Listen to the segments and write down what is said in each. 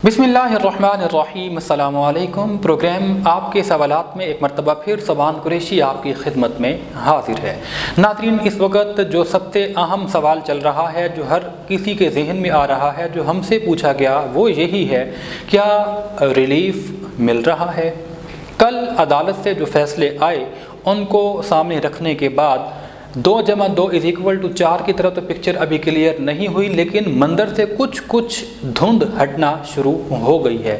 बिस्मिल्लाहिर्रहमानिर्रहीम। अस्सलाम वालेकुम। प्रोग्राम आपके सवालात में एक मरतबा फिर सोबान कुरैशी आपकी खिदमत में हाजिर है। नाज़रीन, इस वक्त जो सबसे अहम सवाल चल रहा है, जो हर किसी के जहन में आ रहा है, जो हमसे पूछा गया, वो यही है, क्या रिलीफ मिल रहा है? कल अदालत से जो फैसले आए उनको सामने रखने के बाद 2+2=4 की तरफ तो पिक्चर अभी क्लियर नहीं हुई, लेकिन मंदिर से कुछ धुंध हटना शुरू हो गई है।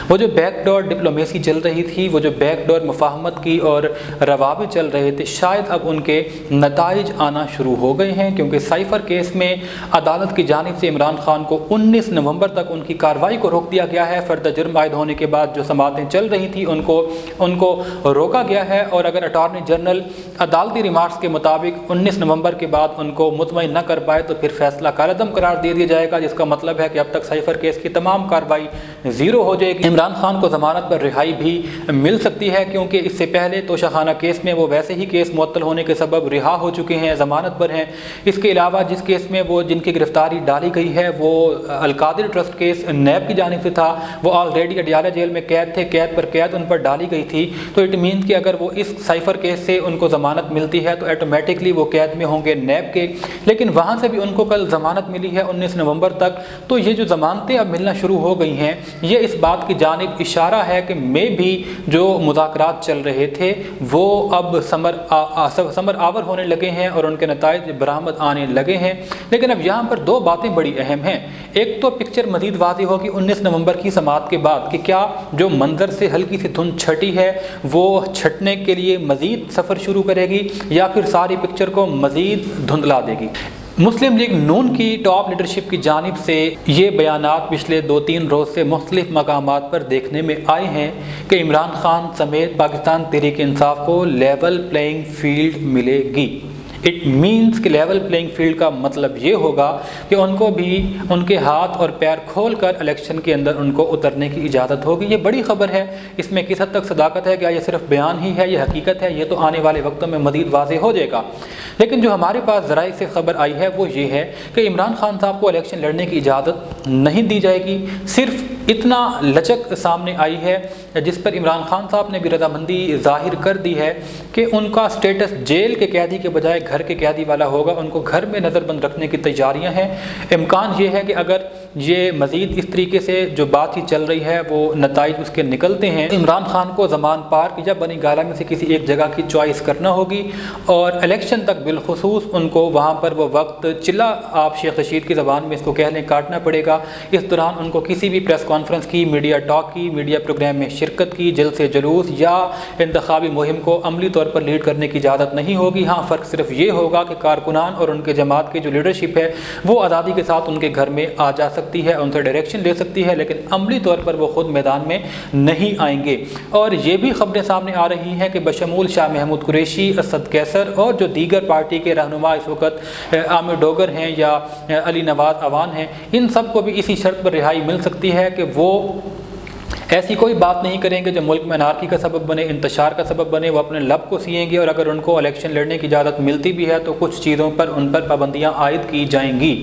वो जो बैकडोर डिप्लोमेसी चल रही थी, वो जो बैकडोर मुफाहमत की और रवाबे चल रहे थे, शायद अब उनके नताइज आना शुरू हो गए हैं, क्योंकि साइफ़र केस में अदालत की जानिब से इमरान खान को 19 नवंबर तक उनकी कार्रवाई को रोक दिया गया है। फ़र्द जुर्म आयद होने के बाद जो समातें चल रही थी उनको रोका गया है, और अगर अटॉर्नी जनरल अदालती रिमार्क्स के मुताबिक 19 नवंबर के बाद उनको मुतमईन न कर पाए तो फिर फैसला कालअदम करार दे दिया जाएगा, जिसका मतलब है कि अब तक साइफ़र केस की तमाम कार्रवाई ज़ीरो हो जाएगी। इमरान खान को ज़मानत पर रिहाई भी मिल सकती है, क्योंकि इससे पहले तोशाखाना केस में वो वैसे ही केस मुअत्तल होने के सबब रिहा हो चुके हैं, ज़मानत पर हैं। इसके अलावा जिस केस में वो जिनकी गिरफ्तारी डाली गई है वो अलकादिर ट्रस्ट केस नैब की जानिब से था, वो ऑलरेडी अडियाला जेल में कैद थे, कैद पर कैद उन पर डाली गई थी। तो इट मीन्स कि अगर वो इस साइफ़र केस से उनको ज़मानत मिलती है तो ऑटोमेटिकली वो कैद में होंगे नैब के, लेकिन वहाँ से भी उनको कल ज़मानत मिली है 19 नवंबर तक। तो ये जो ज़मानतें अब मिलना शुरू हो गई हैं, ये इस बात की जानिब इशारा है कि मे भी जो मुज़ाकरात चल रहे थे वो अब समर आवर होने लगे हैं और उनके नताइज बरामद आने लगे हैं। लेकिन अब यहाँ पर दो बातें बड़ी अहम हैं। एक तो पिक्चर मज़ीद वाज़ेह होगी 19 नवंबर की समाअत के बाद कि क्या जो मंजर से हल्की सी धुंध छटी है वो छटने के लिए मज़ीद सफ़र शुरू करेगी या फिर सारी पिक्चर को मज़ीद धुंधला देगी। मुस्लिम लीग नून की टॉप लीडरशिप की जानिब से ये बयानात पिछले 2-3 रोज़ से मुख्तलिफ मकामात पर देखने में आए हैं कि इमरान खान समेत पाकिस्तान तहरीक इंसाफ को लेवल प्लेइंग फील्ड मिलेगी। इट मीन्स कि लेवल प्लेइंग फील्ड का मतलब ये होगा कि उनको भी उनके हाथ और पैर खोल कर इलेक्शन के अंदर उनको उतरने की इजाज़त होगी। ये बड़ी ख़बर है। इसमें किस हद तक सदाकत है, क्या ये सिर्फ बयान ही है, ये हकीकत है, ये तो आने वाले वक्तों में मज़ीद वाज़ेह हो जाएगा। लेकिन जो हमारे पास ज़राए से ख़बर आई है वो ये है कि इमरान खान साहब को इलेक्शन लड़ने की इजाज़त नहीं दी जाएगी। सिर्फ इतना लचक सामने आई है जिस पर इमरान खान साहब ने भी रजामंदी ज़ाहिर कर दी है कि उनका स्टेटस जेल के कैदी के बजाय घर के कैदी वाला होगा। उनको घर में नज़रबंद रखने की तैयारियां हैं। इम्कान ये है कि अगर ये मज़ीद इस तरीके से जो बात ही चल रही है वो नताइज उसके निकलते हैं, इमरान खान को ज़मान पार्क या बनी गाला में से किसी एक जगह की चॉइस करना होगी और इलेक्शन तक बिलखुसूस उनको वहाँ पर वो वक्त चिल्ला, आप शेख रशीद की ज़बान में इसको कह लें, काटना पड़ेगा। इस दौरान उनको किसी भी प्रेस कॉन्फ्रेंस की, मीडिया टॉक की, मीडिया प्रोग्राम में शिरकत की, जल्द से जुलूस या इंतखाबी मुहिम को अमली तौर पर लीड करने की इजाज़त नहीं होगी। हाँ, फ़र्क सिर्फ ये होगा कि कारकुनान और उनके जमात की जो लीडरशिप है वो आज़ादी के साथ उनके घर में आ जा सकती है, उनसे डायरेक्शन ले सकती है, लेकिन अमली तौर पर वो ख़ुद मैदान में नहीं आएंगे। और ये भी ख़बरें सामने आ रही हैं कि बशमूल शाह महमूद कुरैशी, असद कैसर और जो दीगर पार्टी के रहनुमा इस वक्त आमिर डोगर हैं या अली नवाज अवान हैं, इन सब को भी इसी शर्त पर रिहाई मिल सकती है कि वो ऐसी कोई बात नहीं करेंगे जो मुल्क में अनारकी का सबब बने, इंतशार का सबब बने। वो अपने लब को सिएंगे और अगर उनको इलेक्शन लड़ने की इजाज़त मिलती भी है तो कुछ चीज़ों पर उन पर पाबंदियाँ आयद की जाएंगी।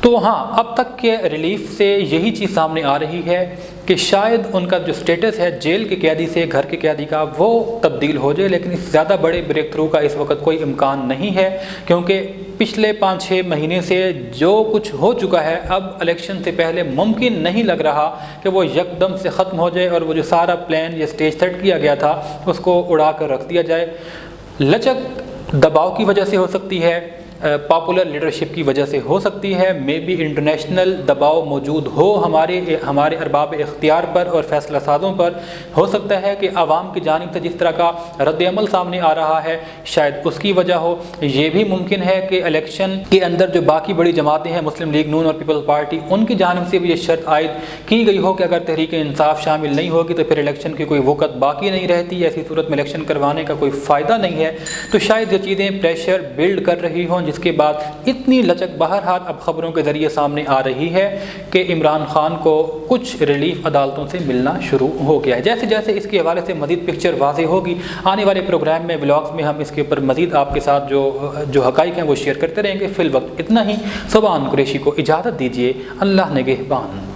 तो हाँ, अब तक के रिलीफ से यही चीज़ सामने आ रही है कि शायद उनका जो स्टेटस है जेल के कैदी से घर के कैदी का वो तब्दील हो जाए, लेकिन इस ज़्यादा बड़े ब्रेक थ्रू का इस वक्त कोई इम्कान नहीं है, क्योंकि पिछले 5-6 महीने से जो कुछ हो चुका है अब इलेक्शन से पहले मुमकिन नहीं लग रहा कि वो यकदम से ख़त्म हो जाए और वो जो सारा प्लान या स्टेज सेट किया गया था उसको उड़ा कर रख दिया जाए। लचक दबाव की वजह से हो सकती है, पॉपुलर लीडरशिप की वजह से हो सकती है, मे बी इंटरनेशनल दबाव मौजूद हो हमारे अरबाब इख्तियार पर और फैसला साज़ों पर। हो सकता है कि आवाम की जानिब से जिस तरह का रद्द-ए-अमल सामने आ रहा है शायद उसकी वजह हो। ये भी मुमकिन है कि इलेक्शन के अंदर जो बाकी बड़ी जमातें हैं, मुस्लिम लीग नून और पीपल्स पार्टी, उनकी जानिब से भी ये शर्त आयद की गई हो कि अगर तहरीक इंसाफ शामिल नहीं होगी तो फिर इलेक्शन की कोई वक़्त बाकी नहीं रहती, ऐसी सूरत में इलेक्शन करवाने का कोई फ़ायदा नहीं है। तो शायद ये चीज़ें प्रेशर बिल्ड कर रही हों, जिसके बाद इतनी लचक बहरहाल अब खबरों के ज़रिए सामने आ रही है कि इमरान खान को कुछ रिलीफ अदालतों से मिलना शुरू हो गया है। जैसे जैसे इसके हवाले से मज़ीद पिक्चर वाज़ेह होगी आने वाले प्रोग्राम में, व्लॉग्स में हम इसके ऊपर मज़ीद आपके साथ जो हक़ाइक़ हैं वो शेयर करते रहेंगे। फ़िल वक्त इतना ही। सोबान कुरैशी को इजाज़त दीजिए। अल्लाह निगहबान।